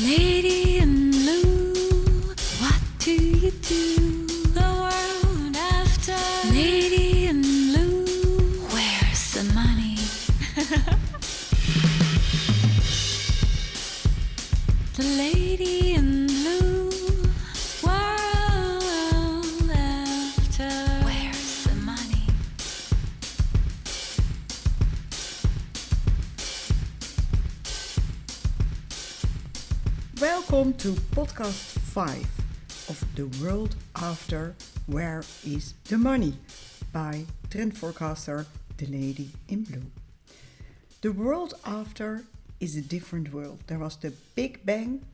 Lady in blue, what do you do? The world after. Lady in blue, where's the money? The lady in blue, world after. Where's the money? Welcome to podcast 5 of The World After Where is the Money by trend forecaster The Lady in Blue. The world after is a different world. There was the big bang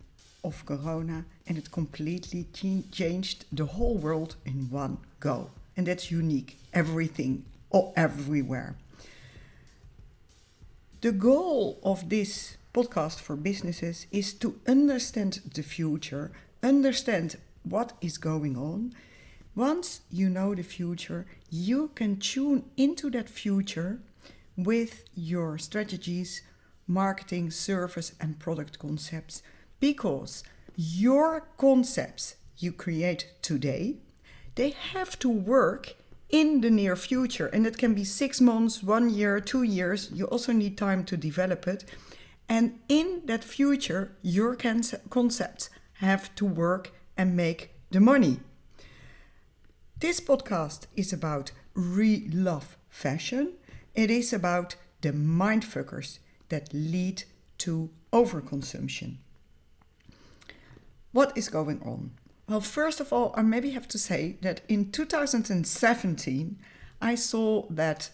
of corona and it completely changed the whole world in one go. And that's unique, everything, everywhere. The goal of this podcast for businesses is to understand the future, understand what is going on. Once you know the future, you can tune into that future with your strategies, marketing, service and product concepts, because your concepts you create today, they have to work in the near future. And it can be 6 months, 1 year, 2 years. You also need time to develop it. And in that future, your concepts have to work and make the money. This podcast is about re-love fashion. It is about the mindfuckers that lead to overconsumption. What is going on? Well, first of all, I maybe have to say that in 2017, I saw that,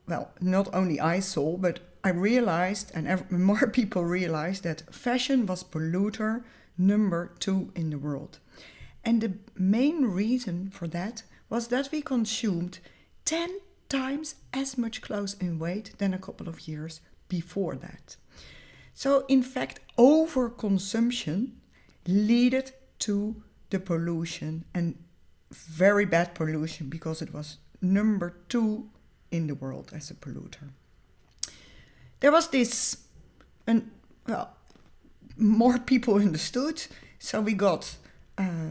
well, not only I saw, but I realized, and more people realized, that fashion was polluter number 2 in the world. And the main reason for that was that we consumed 10 times as much clothes in weight than a couple of years before that. So in fact, overconsumption led to the pollution, and very bad pollution, because it was number 2 in the world as a polluter. There was this, and well, more people understood, so we got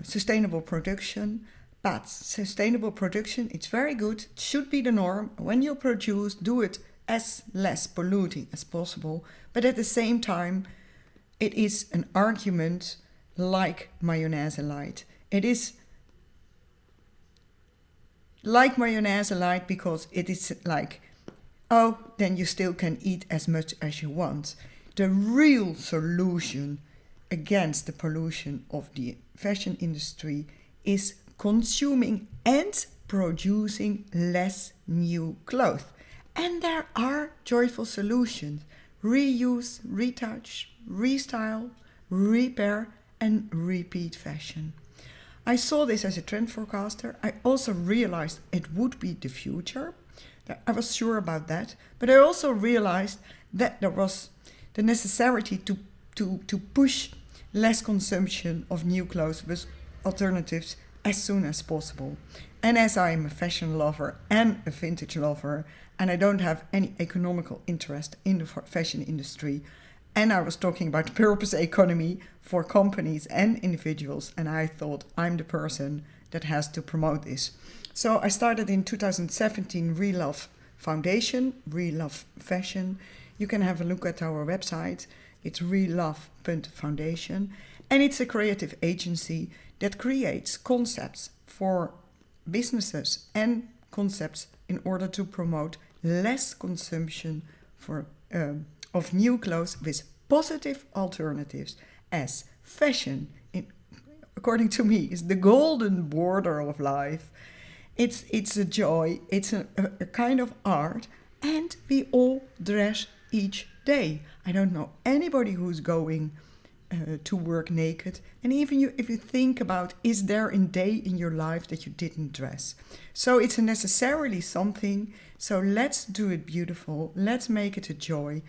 sustainable production. But sustainable production, it's very good, it should be the norm. When you produce, do it as less polluting as possible. But at the same time, it is an argument like mayonnaise light. It is like mayonnaise light because it is like, oh, then you still can eat as much as you want. The real solution against the pollution of the fashion industry is consuming and producing less new clothes. And there are joyful solutions: reuse, retouch, restyle, repair and repeat fashion. I saw this as a trend forecaster. I also realized it would be the future. I was sure about that, but I also realized that there was the necessity to push less consumption of new clothes with alternatives as soon as possible. And as I am a fashion lover and a vintage lover, and I don't have any economical interest in the fashion industry, and I was talking about purpose economy for companies and individuals, and I thought I'm the person that has to promote this. So I started in 2017 Re-Love Foundation, Re-Love Fashion. You can have a look at our website. It's relove.foundation. And it's a creative agency that creates concepts for businesses and concepts in order to promote less consumption of new clothes with positive alternatives, as fashion, according to me, is the golden border of life. It's a joy, it's a kind of art, and we all dress each day. I don't know anybody who's going to work naked. And even if you think about, is there a day in your life that you didn't dress? So it's necessarily something. So let's do it beautiful. Let's make it a joy,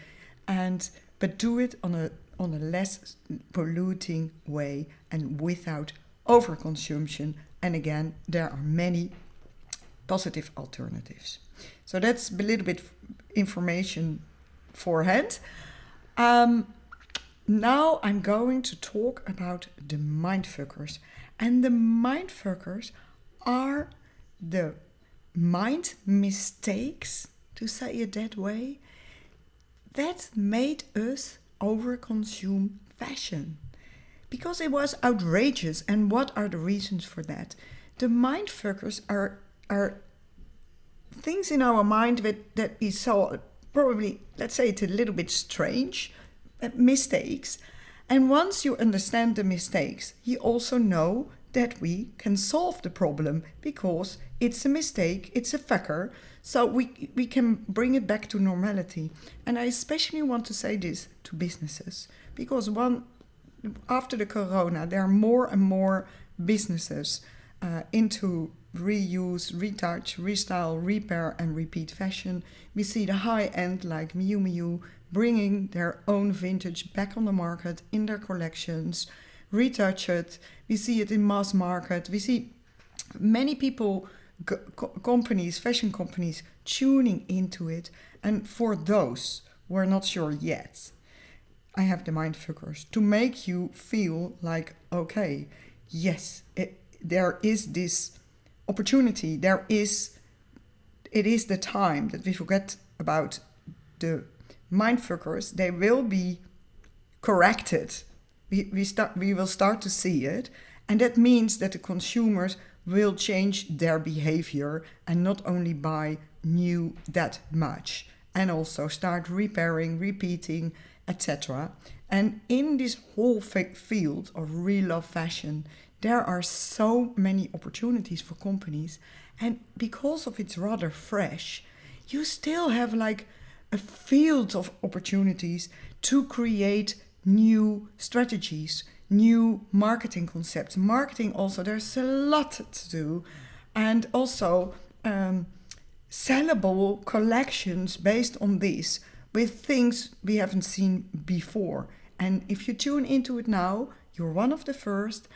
but do it on a less polluting way and without overconsumption. And again, there are many positive alternatives. So that's a little bit information forehand. now I'm going to talk about the mindfuckers. And the mindfuckers are the mind mistakes, to say it that way, that made us overconsume fashion. Because it was outrageous. And what are the reasons for that? The mindfuckers are things in our mind that we saw probably, let's say it's a little bit strange, mistakes. And once you understand the mistakes, you also know that we can solve the problem because it's a mistake, it's a fucker, so we can bring it back to normality. And I especially want to say this to businesses, because after the corona, there are more and more businesses into reuse, retouch, restyle, repair and repeat fashion. We see the high end like Miu Miu bringing their own vintage back on the market in their collections, retouch it. We see it in mass market. We see many people, companies, fashion companies tuning into it. And for those who are not sure yet, I have the mindfuckers to make you feel like, okay, yes, there is this opportunity. It is the time that we forget about the mindfuckers. They will be corrected. We will start to see it, and that means that the consumers will change their behavior and not only buy new that much, and also start repairing, repeating, etc. And in this whole field of real love fashion, there are so many opportunities for companies, and because of it's rather fresh, you still have like a field of opportunities to create new strategies, new marketing concepts. Marketing also, there's a lot to do, and also sellable collections based on this with things we haven't seen before. And if you tune into it now, you're one of the first.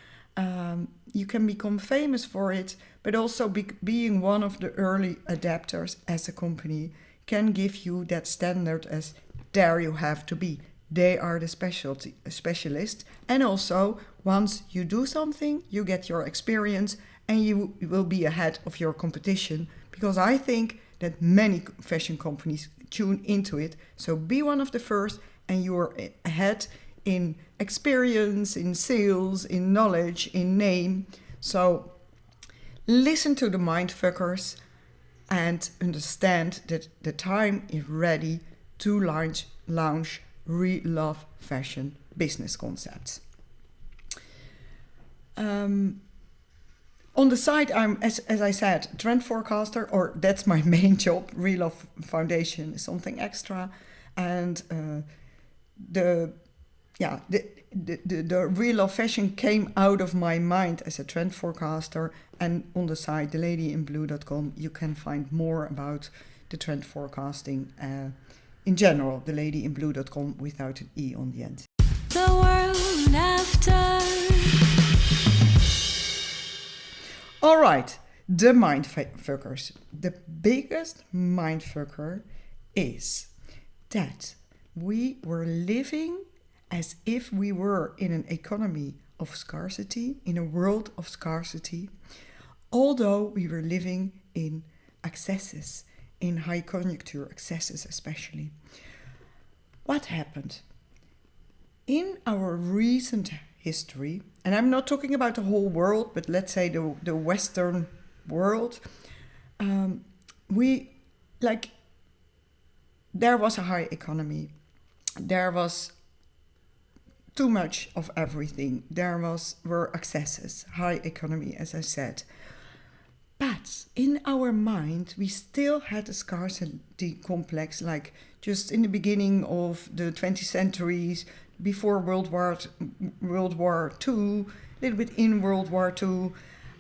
You can become famous for it, but also being one of the early adapters as a company can give you that standard as there you have to be. They are the specialist. And also, once you do something, you get your experience and you will be ahead of your competition, because I think that many fashion companies tune into it. So be one of the first and you're ahead in experience, in sales, in knowledge, in name. So listen to the mindfuckers and understand that the time is ready to launch real love fashion business concepts. On the side, I'm, as I said, trend forecaster, or that's my main job. Real Love Foundation is something extra, and the Real Love Fashion came out of my mind as a trend forecaster. And on the site, theladyinblue.com, you can find more about the trend forecasting in general. Theladyinblue.com without an E on the end. The world after. All right, the mindfuckers. The biggest mindfucker is that we were living as if we were in an economy of scarcity, in a world of scarcity, although we were living in excesses, in high conjuncture excesses especially. What happened? In our recent history, and I'm not talking about the whole world, but let's say the Western world, there was a high economy. There was too much of everything. There were excesses, high economy, as I said. But in our mind, we still had a scarcity complex, like just in the beginning of the 20th centuries, before World War II, a little bit in World War II.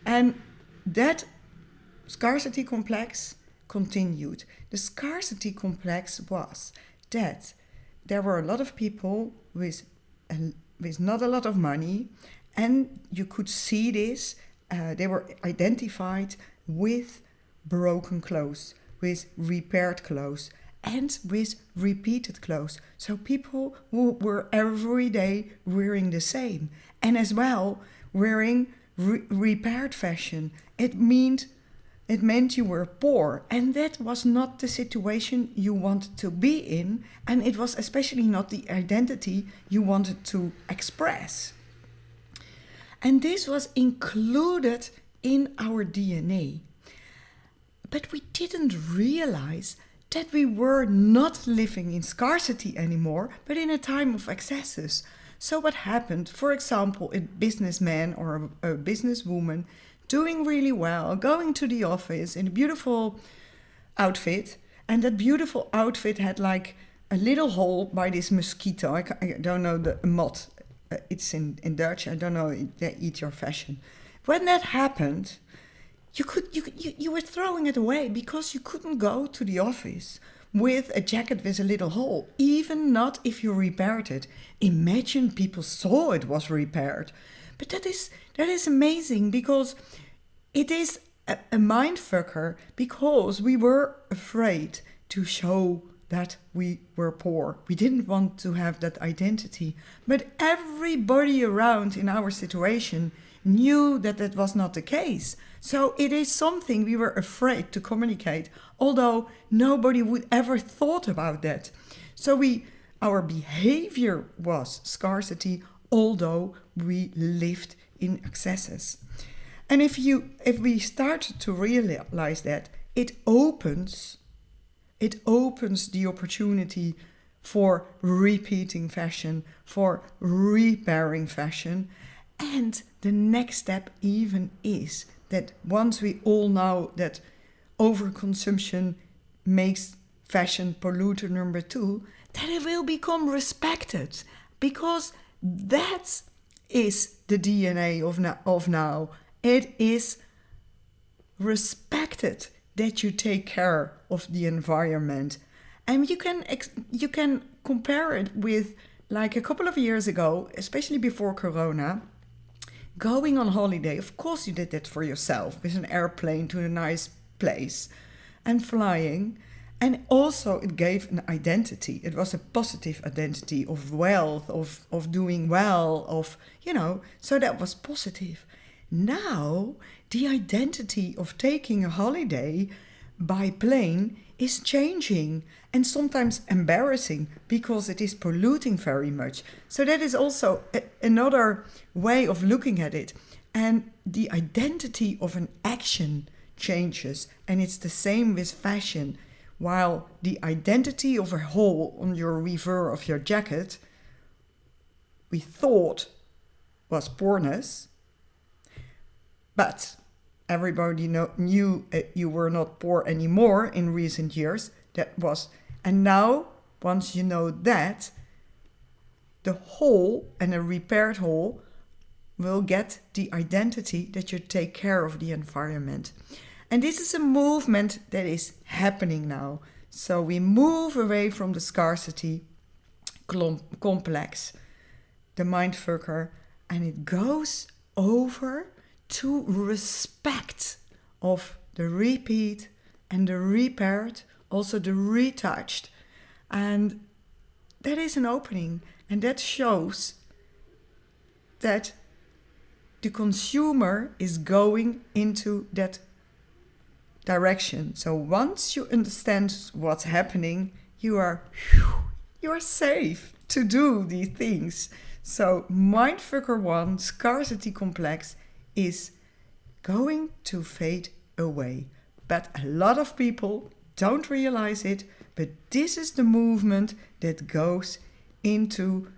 And that scarcity complex continued. The scarcity complex was that there were a lot of people with not a lot of money, and you could see this. They were identified with broken clothes, with repaired clothes, and with repeated clothes. So people who were every day wearing the same, and as well wearing repaired fashion. It meant you were poor, and that was not the situation you wanted to be in, and it was especially not the identity you wanted to express. And this was included in our DNA. But we didn't realize that we were not living in scarcity anymore, but in a time of excesses. So what happened, for example, a businessman or a businesswoman doing really well, going to the office in a beautiful outfit, and that beautiful outfit had like a little hole by this mosquito. I don't know the moth. It's in Dutch. I don't know. They eat your fashion. When that happened, you were throwing it away because you couldn't go to the office with a jacket with a little hole, even not if you repaired it. Imagine people saw it was repaired. But that is amazing, because it is a mindfucker, because we were afraid to show that we were poor. We didn't want to have that identity. But everybody around in our situation knew that that was not the case. So it is something we were afraid to communicate, although nobody would ever thought about that. So our behavior was scarcity, although we lived in excesses. And if we start to realize that, it opens the opportunity for repeating fashion, for repairing fashion. And the next step even is that once we all know that overconsumption makes fashion polluter number 2, that it will become respected, because that is the DNA of now. It is respected that you take care of the environment. And you can compare it with, like, a couple of years ago, especially before Corona, going on holiday. Of course you did that for yourself, with an airplane to a nice place and flying. And also it gave an identity. It was a positive identity of wealth, of doing well, so that was positive. Now, the identity of taking a holiday by plane is changing, and sometimes embarrassing, because it is polluting very much. So that is also another way of looking at it. And the identity of an action changes, and it's the same with fashion. While the identity of a hole on your reverse of your jacket we thought was poorness, but everybody knew you were not poor anymore in recent years. And now, once you know that, the hole and a repaired hole will get the identity that you take care of the environment. And this is a movement that is happening now. So we move away from the scarcity complex, the mindfucker, and it goes over to respect of the repeat and the repaired, also the retouched. And that is an opening, and that shows that the consumer is going into that direction. So once you understand what's happening, you are safe to do these things. So mindfucker 1, scarcity complex, is going to fade away. But a lot of people don't realize it, but this is the movement that goes into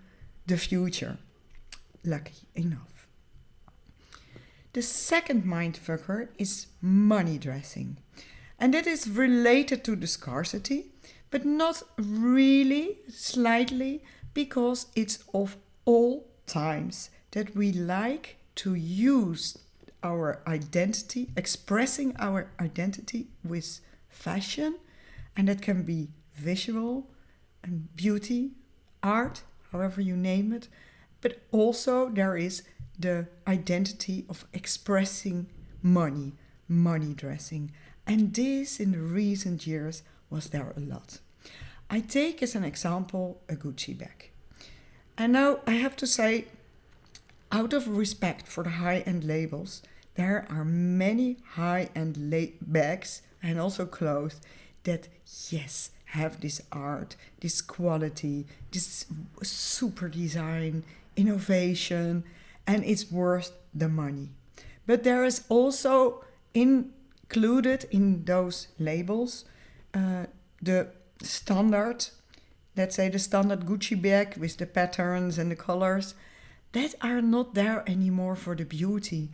the future. Lucky enough. The second mindfucker is money dressing. And that is related to the scarcity, but not really, slightly, because it's of all times that we like to use our identity, expressing our identity with fashion, and that can be visual and beauty, art, however you name it, but also there is the identity of expressing money dressing. And this in the recent years was there a lot. I take as an example a Gucci bag. And now I have to say, out of respect for the high-end labels, there are many high-end bags and also clothes that, yes, have this art, this quality, this super design, innovation, and it's worth the money. But there is also included in those labels the standard, let's say the standard Gucci bag with the patterns and the colors, that are not there anymore for the beauty.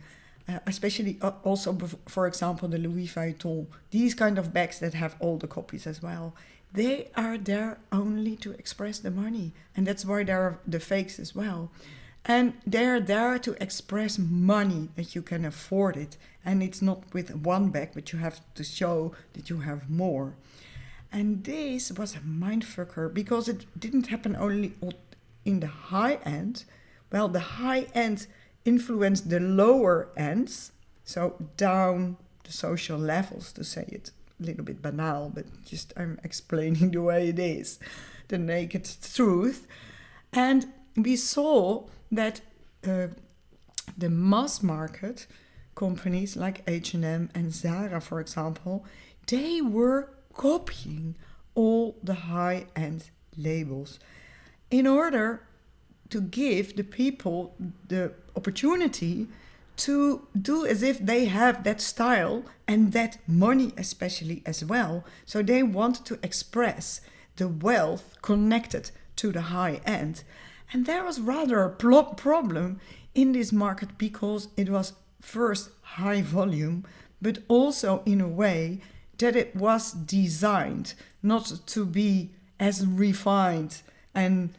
Especially also, for example, the Louis Vuitton, these kind of bags that have all the copies as well. They are there only to express the money. And that's why there are the fakes as well. And they're there to express money, that you can afford it. And it's not with one bag, but you have to show that you have more. And this was a mindfucker because it didn't happen only in the high end. Well, the high end influenced the lower ends, so down the social levels, to say it a little bit banal, but just I'm explaining the way it is, the naked truth. And we saw that the mass market companies like H&M and Zara, for example, they were copying all the high-end labels in order to give the people the opportunity to do as if they have that style and that money especially as well. So they want to express the wealth connected to the high end. And there was rather a problem in this market because it was first high volume, but also in a way that it was designed not to be as refined and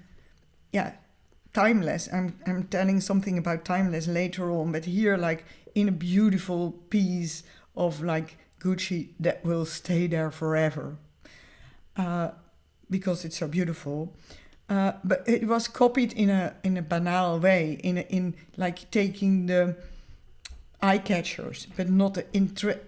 timeless. I'm telling something about timeless later on, but here, like, in a beautiful piece of like Gucci that will stay there forever because it's so beautiful. But it was copied in a banal way, in like taking the eye catchers, but not the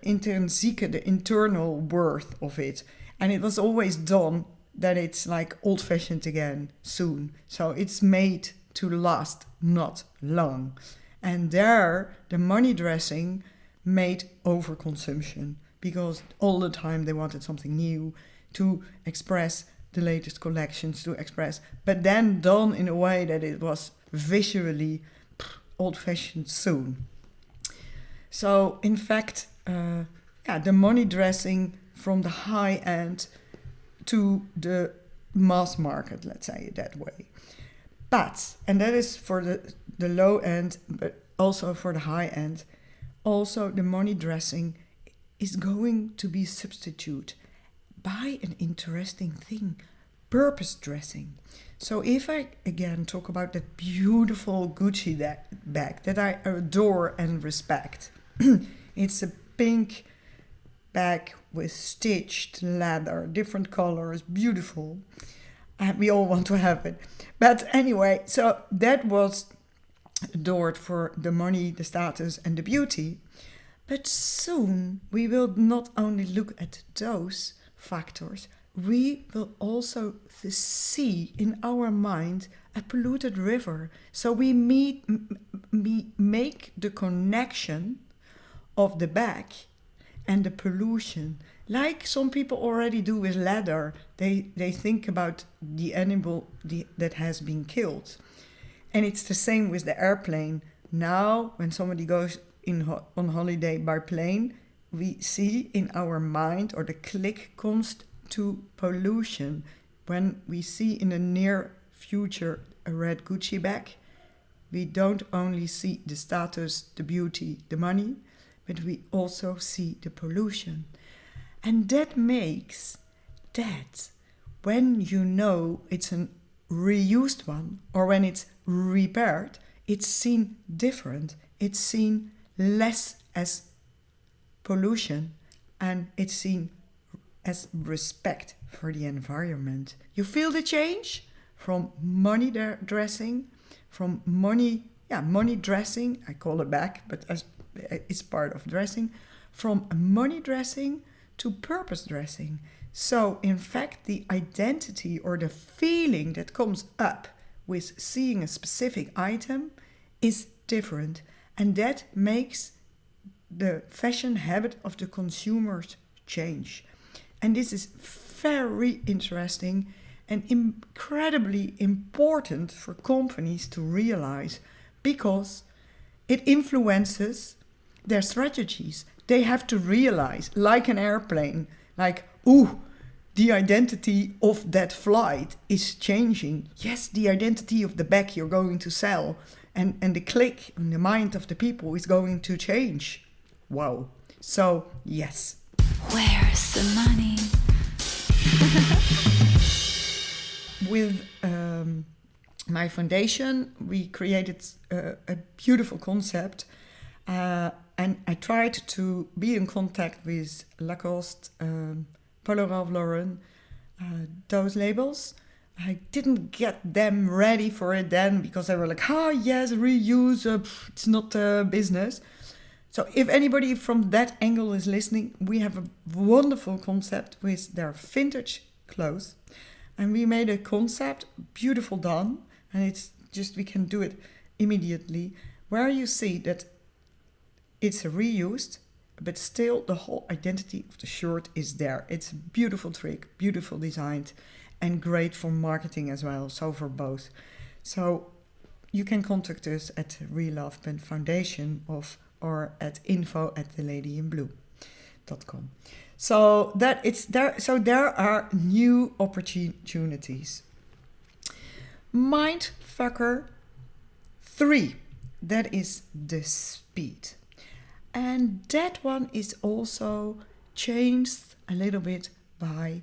intrinsic, the internal worth of it. And it was always done that it's like old-fashioned again soon. So it's made to last not long. And there, the money dressing made overconsumption because all the time they wanted something new to express the latest collections, to express, but then done in a way that it was visually old-fashioned soon. So in fact, the money dressing from the high end to the mass market, let's say it that way. But, and that is for the low end, but also for the high end, also the money dressing is going to be substituted by an interesting thing, purpose dressing. So if I again talk about that beautiful Gucci bag that I adore and respect, it's a pink bag with stitched leather, different colors, beautiful. And we all want to have it. But anyway, so that was adored for the money, the status, and the beauty. But soon we will not only look at those factors, we will also see in our mind a polluted river. So we make the connection of the bag and the pollution, like some people already do with leather. They think about the animal that has been killed. And it's the same with the airplane. Now, when somebody goes on holiday by plane, we see in our mind, or the click comes to pollution. When we see in the near future a red Gucci bag, we don't only see the status, the beauty, the money, but we also see the pollution. And that makes that when you know it's a reused one, or when it's repaired, it's seen different. It's seen less as pollution, and it's seen as respect for the environment. You feel the change from money dressing, from money dressing, I call it back, but it's part of dressing, from money dressing to purpose dressing. So in fact, the identity or the feeling that comes up with seeing a specific item is different. And that makes the fashion habit of the consumers change. And this is very interesting and incredibly important for companies to realize, because it influences their strategies. They have to realize, like an airplane, like, ooh, the identity of that flight is changing. Yes, the identity of the bag you're going to sell and the click in the mind of the people is going to change. Wow. So, yes. Where's the money? With my foundation, we created a beautiful concept. And I tried to be in contact with Lacoste, Polo Ralph Lauren, those labels. I didn't get them ready for it then because they were like, yes, reuse, it's not business. So if anybody from that angle is listening, we have a wonderful concept with their vintage clothes. And we made a concept, beautiful done, and it's just, we can do it immediately, where you see that it's reused, but still the whole identity of the shirt is there. It's a beautiful trick, beautiful designed, and great for marketing as well, so for both. So you can contact us at Relove Foundation or at info@theladyinblue.com. So that it's there. So there are new opportunities. Mindfucker 3, that is the speed. And that one is also changed a little bit by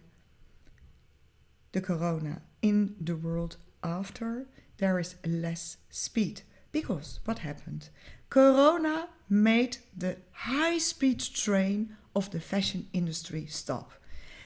the corona. In the world after, there is less speed. Because what happened? Corona made the high-speed train of the fashion industry stop.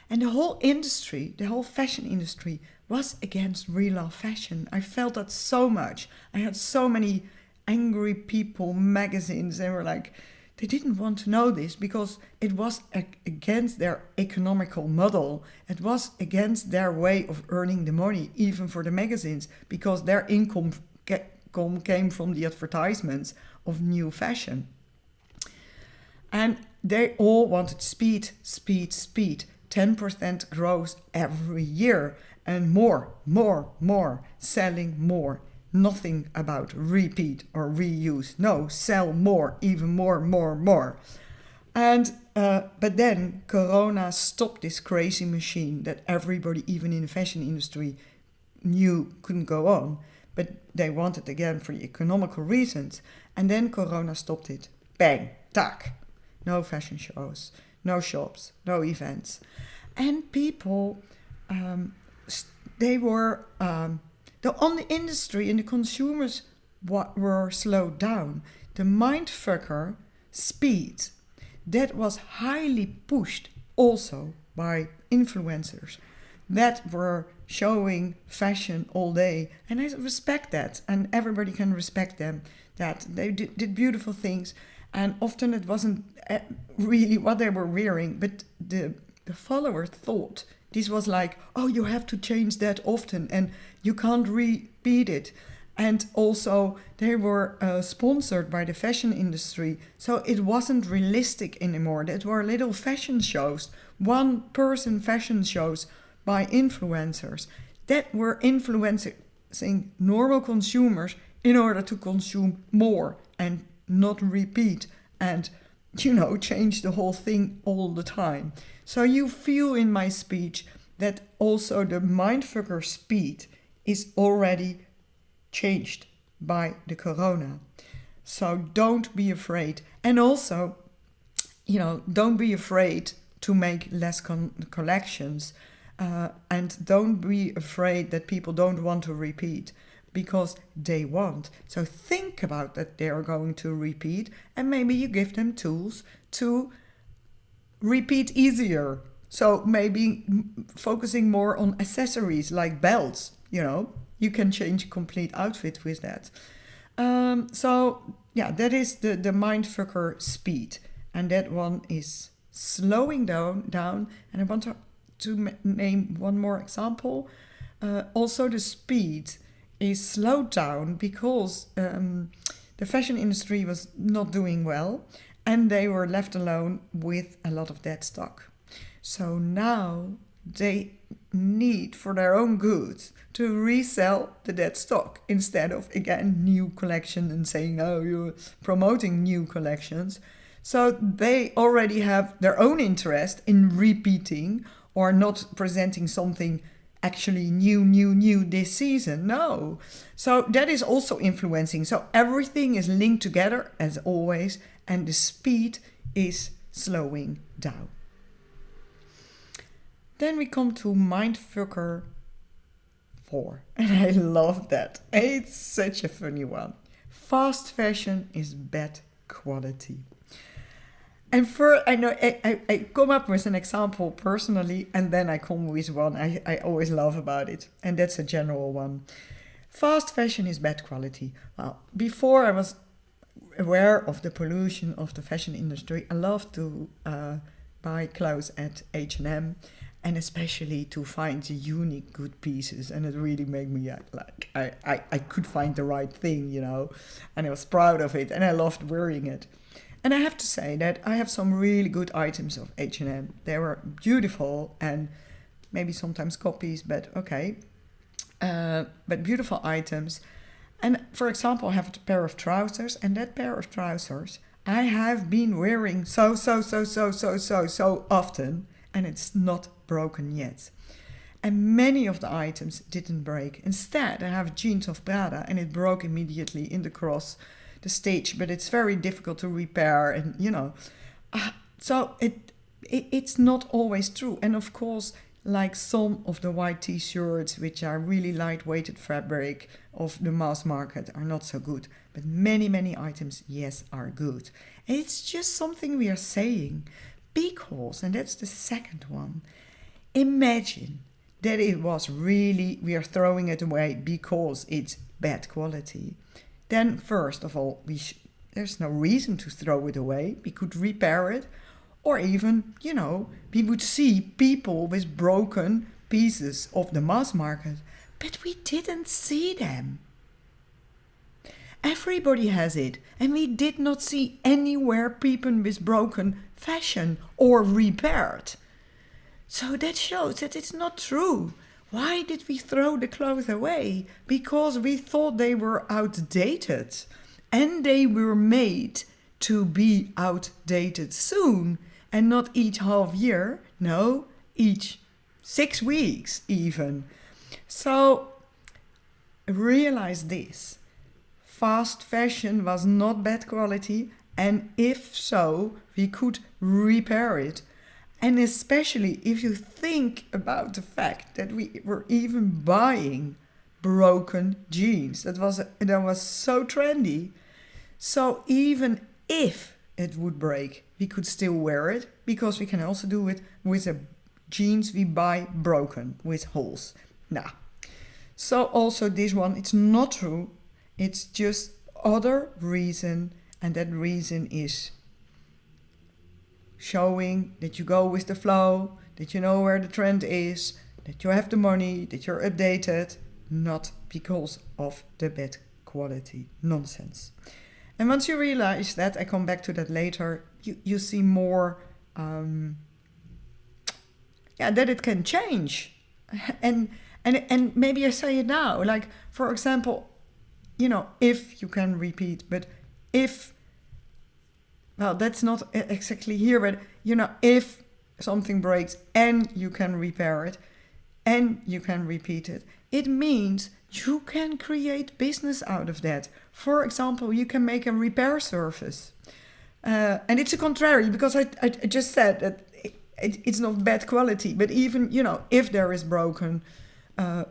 And the whole industry, the whole fashion industry, was against real fashion. I felt that so much. I had so many angry people, magazines, they were like, they didn't want to know this because it was against their economical model. It was against their way of earning the money, even for the magazines, because their income came from the advertisements of new fashion. And they all wanted speed, speed, speed. 10% growth every year and more, selling more. Nothing about repeat or reuse. No, sell more, even more. And but then Corona stopped this crazy machine that everybody, even in the fashion industry, knew couldn't go on. But they wanted again for economical reasons. And then Corona stopped it. Bang, tack. No fashion shows, no shops, no events. And people, they were... on the industry and the consumers were slowed down. The mindfucker speed, that was highly pushed also by influencers that were showing fashion all day. And I respect that, and everybody can respect them, that they did beautiful things. And often it wasn't really what they were wearing, but the follower thought this was like, oh, you have to change that often and you can't repeat it. And also they were sponsored by the fashion industry. So it wasn't realistic anymore. That were little fashion shows, one-person fashion shows by influencers that were influencing normal consumers in order to consume more and not repeat and, change the whole thing all the time. So you feel in my speech that also the mindfucker speed is already changed by the corona. So don't be afraid. And also, don't be afraid to make less collections. And don't be afraid that people don't want to repeat, because they want. So think about that they are going to repeat, and maybe you give them tools to repeat easier. So maybe focusing more on accessories like belts, you can change a complete outfit with that. That is the mindfucker speed. And that one is slowing down. And I want to to name one more example, also the speed is slowed down because the fashion industry was not doing well and they were left alone with a lot of dead stock. So now they need, for their own goods, to resell the dead stock instead of, again, new collection and saying, oh, you're promoting new collections. So they already have their own interest in repeating or not presenting something actually new this season. No. So that is also influencing. So everything is linked together as always, and the speed is slowing down. Then we come to mindfucker 4, and I love that. It's such a funny one. Fast fashion is bad quality. And I know I come up with an example personally, and then I come with one I always love about it, and that's a general one. Fast fashion is bad quality. Well, before I was aware of the pollution of the fashion industry, I loved to buy clothes at H&M, and especially to find the unique good pieces, and it really made me like I could find the right thing, you know, and I was proud of it, and I loved wearing it. And I have to say that I have some really good items of H&M. They were beautiful and maybe sometimes copies, but okay. But beautiful items. And for example, I have a pair of trousers, and that pair of trousers I have been wearing so often, and it's not broken yet. And many of the items didn't break. Instead, I have jeans of Prada, and it broke immediately in the stitch, but it's very difficult to repair, and you know, so it's not always true. And of course, like some of the white t-shirts, which are really lightweighted fabric of the mass market, are not so good, but many items, yes, are good. And it's just something we are saying because, and that's the second one, imagine that it was really, we are throwing it away because it's bad quality. Then first of all, there's no reason to throw it away. We could repair it, or even, you know, we would see people with broken pieces of the mass market, but we didn't see them. Everybody has it, and we did not see anywhere people with broken fashion or repaired. So that shows that it's not true. Why did we throw the clothes away? Because we thought they were outdated, and they were made to be outdated soon, and not each half year, no, each 6 weeks even. So realize this, fast fashion was not bad quality, and if so, we could repair it. And especially if you think about the fact that we were even buying broken jeans. That was so trendy. So even if it would break, we could still wear it, because we can also do it with a jeans we buy broken with holes. Nah. So also this one, it's not true. It's just other reason, and that reason is showing that you go with the flow, that you know where the trend is, that you have the money, that you're updated, not because of the bad quality nonsense. And once you realize that, I come back to that later, you see more, that it can change. And maybe I say it now, like, for example, you know, if you can repeat, but if, well, that's not exactly here, but, you know, if something breaks and you can repair it and you can repeat it, it means you can create business out of that. For example, you can make a repair service. And it's a contrary, because I just said that it's not bad quality, but even, you know, if there is broken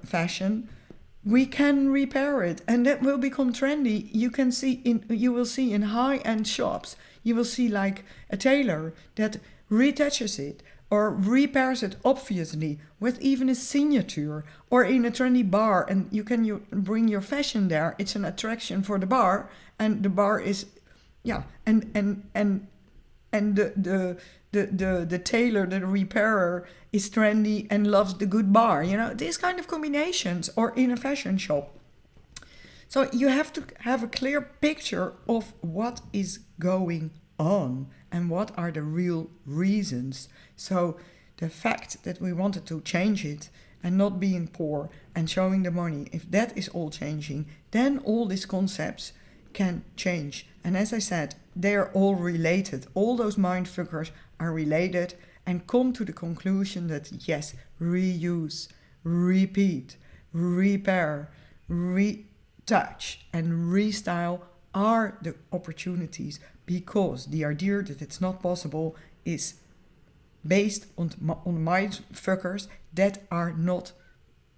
fashion, we can repair it, and that will become trendy. You will see in high-end shops, you will see like a tailor that retouches it or repairs it, obviously, with even a signature, or in a trendy bar, and you can bring your fashion there. It's an attraction for the bar, and the bar is, and and the tailor, the repairer is trendy and loves the good bar. You know, these kind of combinations, or in a fashion shop. So you have to have a clear picture of what is going on and what are the real reasons. So the fact that we wanted to change it and not being poor and showing the money, if that is all changing, then all these concepts can change. And as I said, they are all related. All those mindfuckers are related, and come to the conclusion that yes, reuse, repeat, repair, retouch and restyle are the opportunities, because the idea that it's not possible is based on mindfuckers that are not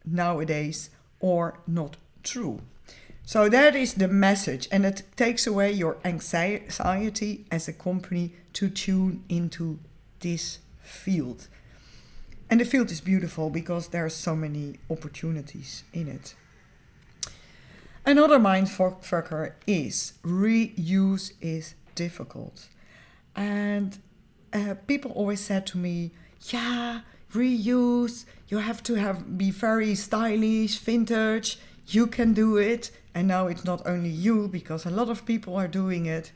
nowadays or not true. So that is the message, and it takes away your anxiety as a company to tune into this field. And the field is beautiful because there are so many opportunities in it. Another mindfucker is reuse is difficult. And people always said to me, yeah, reuse, you have to be very stylish, vintage, you can do it. And now it's not only you, because a lot of people are doing it,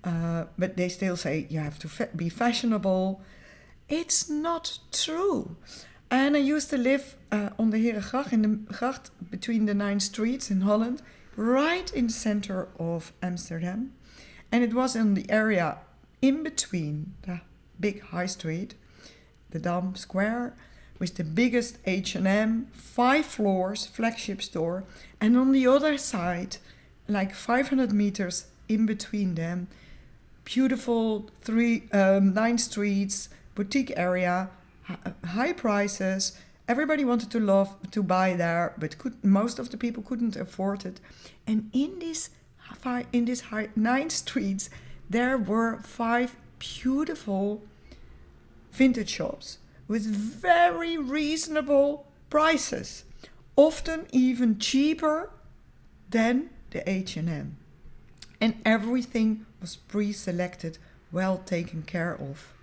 but they still say you have to be fashionable. It's not true. And I used to live on the Herengracht, in the gracht between the 9 streets in Holland, right in the center of Amsterdam. And it was in the area in between the big high street, the Dam Square, with the biggest H&M, 5 floors, flagship store, and on the other side, like 500 meters in between them, beautiful 9 streets, boutique area, high prices. Everybody wanted to buy there, but most of the people couldn't afford it. And in these 9 streets, there were 5 beautiful vintage shops with very reasonable prices, often even cheaper than the H&M. And everything was pre-selected, well taken care of.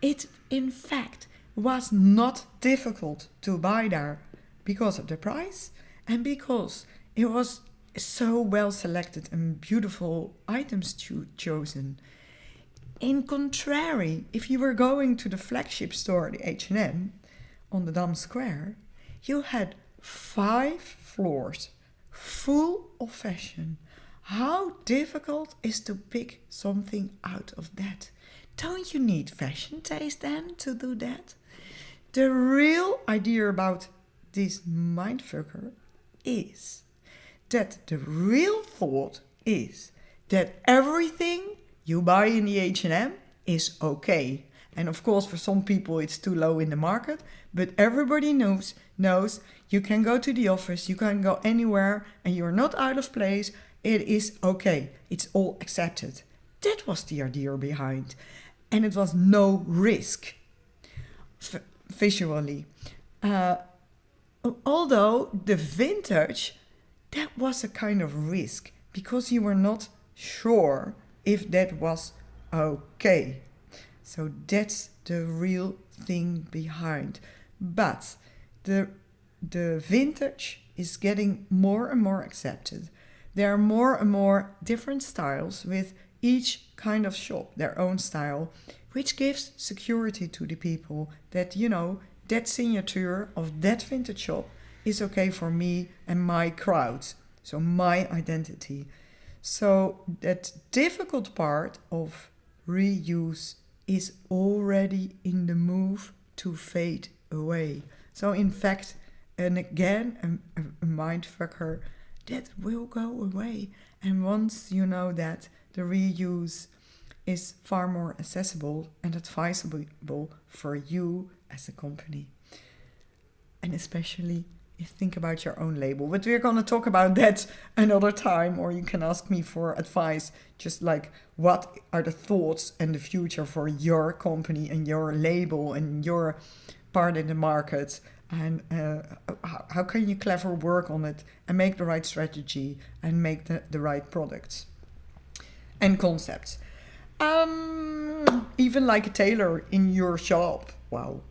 It, in fact, was not difficult to buy there because of the price and because it was so well selected and beautiful items chosen. In contrary, if you were going to the flagship store, the H&M, on the Dam Square, you had 5 floors full of fashion. How difficult is to pick something out of that? Don't you need fashion taste then to do that? The real idea about this mindfucker is that the real thought is that everything you buy in the H&M is okay. And of course, for some people it's too low in the market, but everybody knows you can go to the office, you can go anywhere, and you're not out of place. It is okay. It's all accepted. That was the idea behind. And it was no risk visually. Although the vintage, that was a kind of risk because you were not sure if that was okay. So that's the real thing behind. But the vintage is getting more and more accepted. There are more and more different styles with each kind of shop, their own style, which gives security to the people that, you know, that signature of that vintage shop is okay for me and my crowd, so my identity. So that difficult part of reuse is already in the move to fade away. So in fact, and again, a mindfucker that will go away. And once you know that, the reuse is far more accessible and advisable for you as a company. And especially if you think about your own label. But we're going to talk about that another time, or you can ask me for advice, just like what are the thoughts and the future for your company and your label and your part in the market, and how can you clever work on it and make the right strategy and make the right products and concepts. Even like a tailor in your shop. Wow.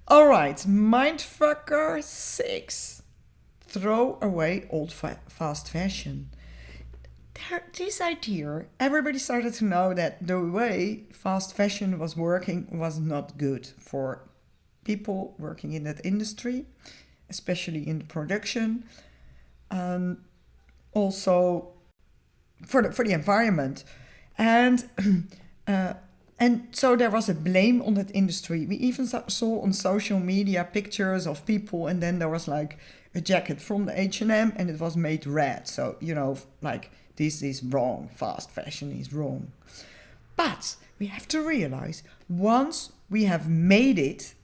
All right, mindfucker 6. Throw away old fast fashion. This idea, everybody started to know that the way fast fashion was working was not good for people working in that industry, especially in the production, and also for the environment. And so there was a blame on that industry. We even saw on social media pictures of people, and then there was like a jacket from the H&M and it was made red. So, like, this is wrong. Fast fashion is wrong. But we have to realize, once we have made it,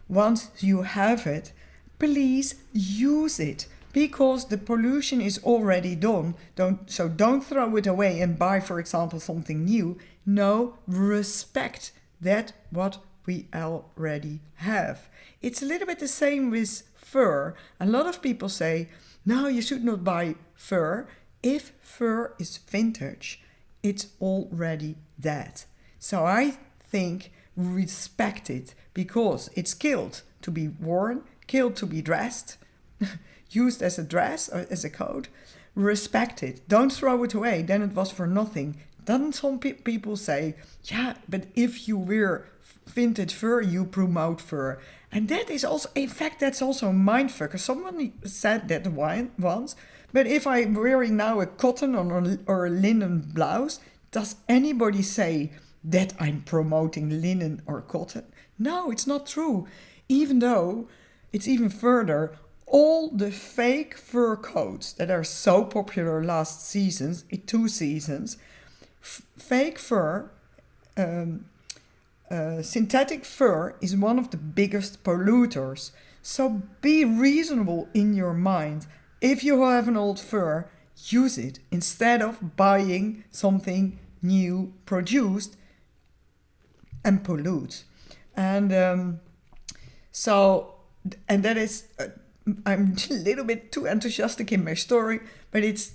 once you have it, please use it, because the pollution is already done. Don't throw it away and buy, for example, something new. No, respect that what we already have. It's a little bit the same with fur. A lot of people say, no, you should not buy fur. If fur is vintage, it's already dead. So I think respect it, because it's killed to be worn, killed to be dressed, used as a dress or as a coat. Respect it. Don't throw it away. Then it was for nothing. Then some people say, yeah, but if you wear vintage fur, you promote fur. And that is also, in fact, that's also a mindfucker. Someone said that once. But if I'm wearing now a cotton or a linen blouse, does anybody say that I'm promoting linen or cotton? No, it's not true. Even though it's even further, all the fake fur coats that are so popular last seasons, in 2 seasons, fake fur, synthetic fur is one of the biggest polluters. So be reasonable in your mind. If you have an old fur, use it instead of buying something new produced and pollute. And that is, I'm a little bit too enthusiastic in my story, but it's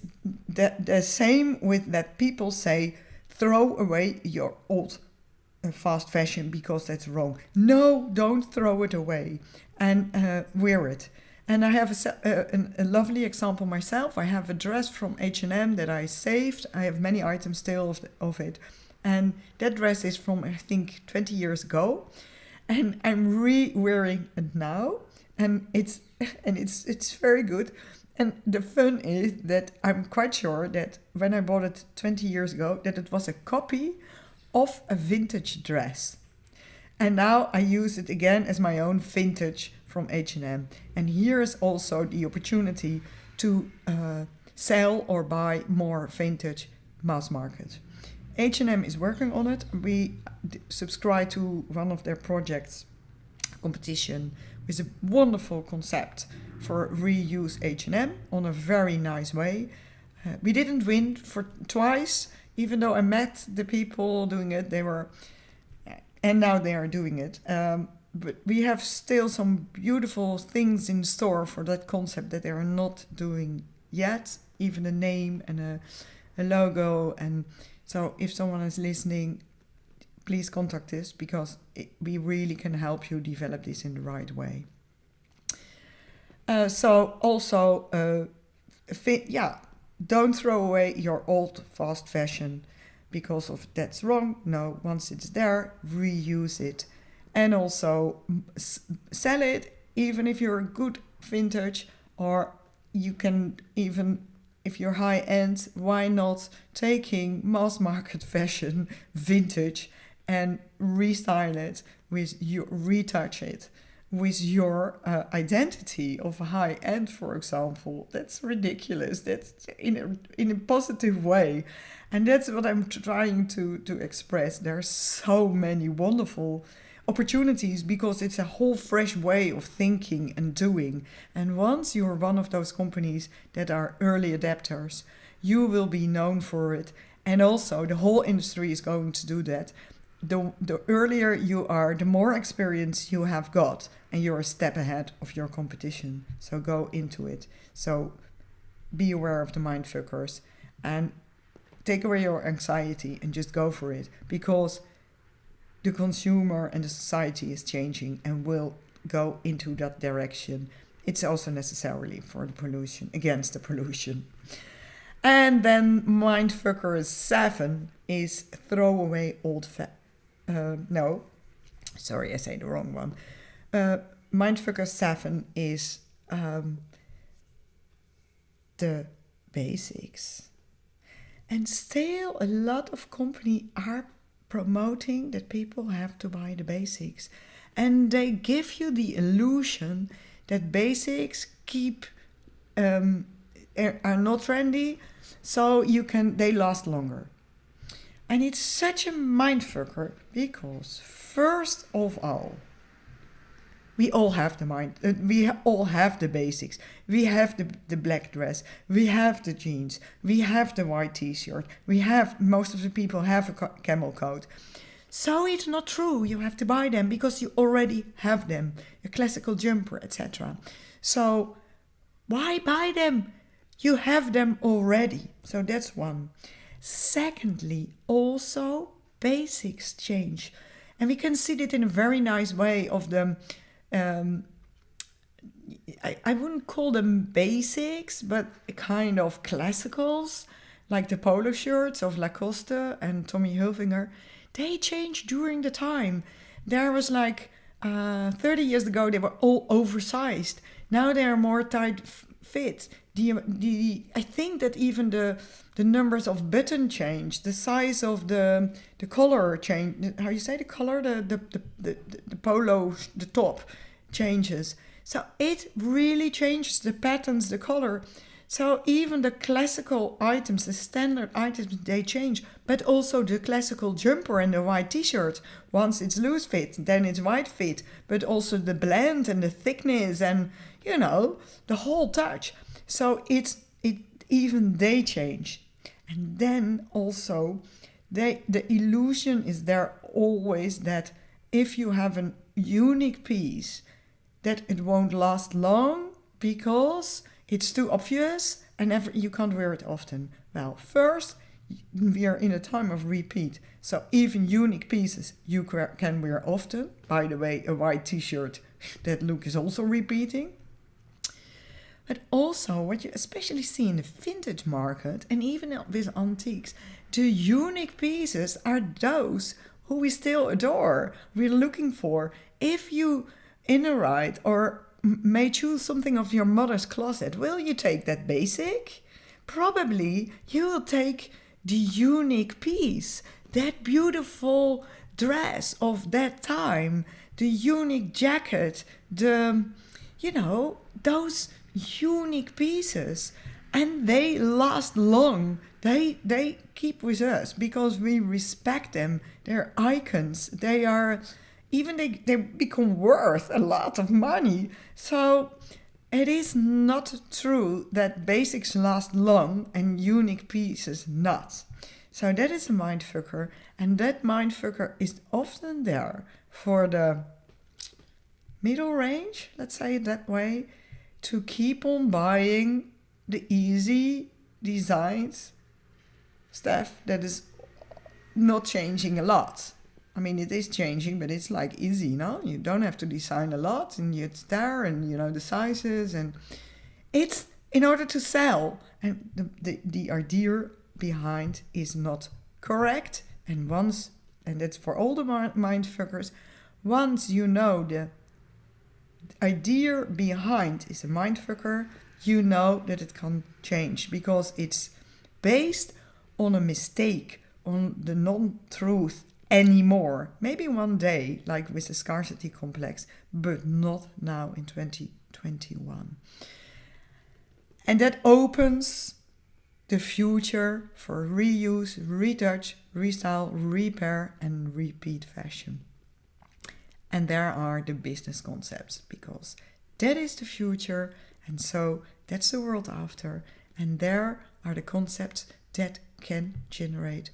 the same with that people say, throw away your old fast fashion because that's wrong. No, don't throw it away, and wear it. And I have a lovely example myself. I have a dress from H&M that I saved. I have many items still of it. And that dress is from, I think, 20 years ago. And I'm re-wearing it now. And it's very good. And the fun is that I'm quite sure that when I bought it 20 years ago, that it was a copy of a vintage dress. And now I use it again as my own vintage from H&M. And here is also the opportunity to sell or buy more vintage mass market. H&M is working on it. We subscribe to one of their projects, competition, with a wonderful concept for reuse H&M on a very nice way. We didn't win for twice, even though I met the people doing it. And now they are doing it. But we have still some beautiful things in store for that concept that they are not doing yet, even a name and a logo. And so if someone is listening, please contact us, because we really can help you develop this in the right way. So also, don't throw away your old fast fashion because of that's wrong. No, once it's there, reuse it. And also sell it, even if you're a good vintage, or you can even, if you're high end, why not taking mass market fashion, vintage, and restyle it retouch it with your identity of high end, for example. That's ridiculous. That's in a positive way. And that's what I'm trying to express. There are so many wonderful opportunities, because it's a whole fresh way of thinking and doing. And once you're one of those companies that are early adapters, you will be known for it. And also the whole industry is going to do that. The earlier you are, the more experience you have got, and you're a step ahead of your competition. So go into it. So be aware of the mindfuckers. And take away your anxiety and just go for it, because the consumer and the society is changing and will go into that direction. It's also necessarily for the pollution, against the pollution. And then Mindfuckers 7 is throw away old no, sorry, I say the wrong one. Mindfuckers 7 is the basics. And still a lot of companies are promoting that people have to buy the basics. And they give you the illusion that basics are not trendy, so they last longer. And it's such a mindfucker, because first of all, we all have we all have the basics. We have the black dress, we have the jeans, we have the white t-shirt, most of the people have a camel coat. So it's not true you have to buy them, because you already have them, a classical jumper, etc. So why buy them? You have them already. So that's one. Secondly, also basics change. And we can see it in a very nice way of the, I wouldn't call them basics, but a kind of classicals, like the polo shirts of Lacoste and Tommy Hilfiger. They changed during the time. There was 30 years ago, they were all oversized. Now they are more tight fit. I think that even the numbers of button change, the size of the collar change. How you say the color? The polo, the top changes. So it really changes the patterns, the color. So even the classical items, the standard items, they change. But also the classical jumper and the white t-shirt. Once it's loose fit, then it's wide fit. But also the blend and the thickness and, the whole touch. So even they change. And then also the illusion is there always that if you have a unique piece, that it won't last long because it's too obvious and you can't wear it often. Well, first, we are in a time of repeat. So even unique pieces you can wear often. By the way, a white t-shirt, that look is also repeating. But also what you especially see in the vintage market and even with antiques, the unique pieces are those who we still adore, we're looking for. If you iterate or may choose something of your mother's closet, will you take that basic? Probably you will take the unique piece, that beautiful dress of that time, the unique jacket, those unique pieces, and they last long. They keep with us because we respect them. They're icons. They become worth a lot of money. So it is not true that basics last long and unique pieces not. So that is a mindfucker, and that mindfucker is often there for the middle range, let's say it that way, to keep on buying the easy designs stuff that is not changing a lot. I mean, it is changing, but it's easy, You don't have to design a lot, and it's there, and the sizes, and it's in order to sell. And the idea behind is not correct. And that's for all the mindfuckers, once you know the idea behind is a mindfucker, you know that it can change because it's based on a mistake, on the non-truth anymore. Maybe one day, like with the scarcity complex, but not now in 2021. And that opens the future for reuse, retouch, restyle, repair, and repeat fashion. And there are the business concepts, because that is the future, and so that's the world after. And there are the concepts that can generate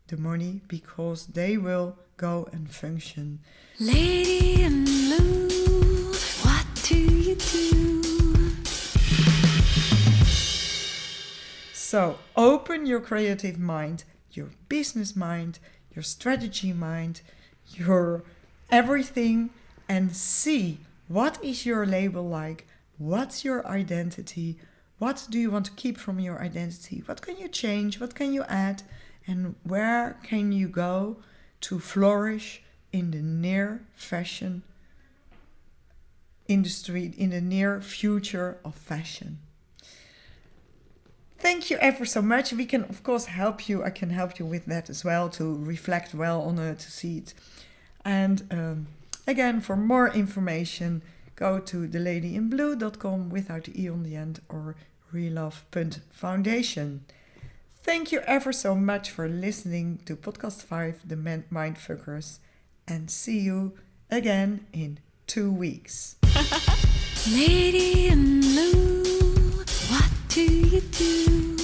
the money, because they will go and function. Lady in blue, what do you do? So open your creative mind, your business mind, your strategy mind, your everything, and see what is your label like, what's your identity, what do you want to keep from your identity, what can you change, what can you add, and where can you go to flourish in the near fashion industry, in the near future of fashion. Thank you ever so much. We can, of course, help you. I can help you with that as well, to reflect well on it, to see it. And again, for more information, go to theladyinblue.com without the E on the end, or relove.foundation. Thank you ever so much for listening to podcast 5, The Mindfuckers, and see you again in 2 weeks. Lady in blue, what do you do?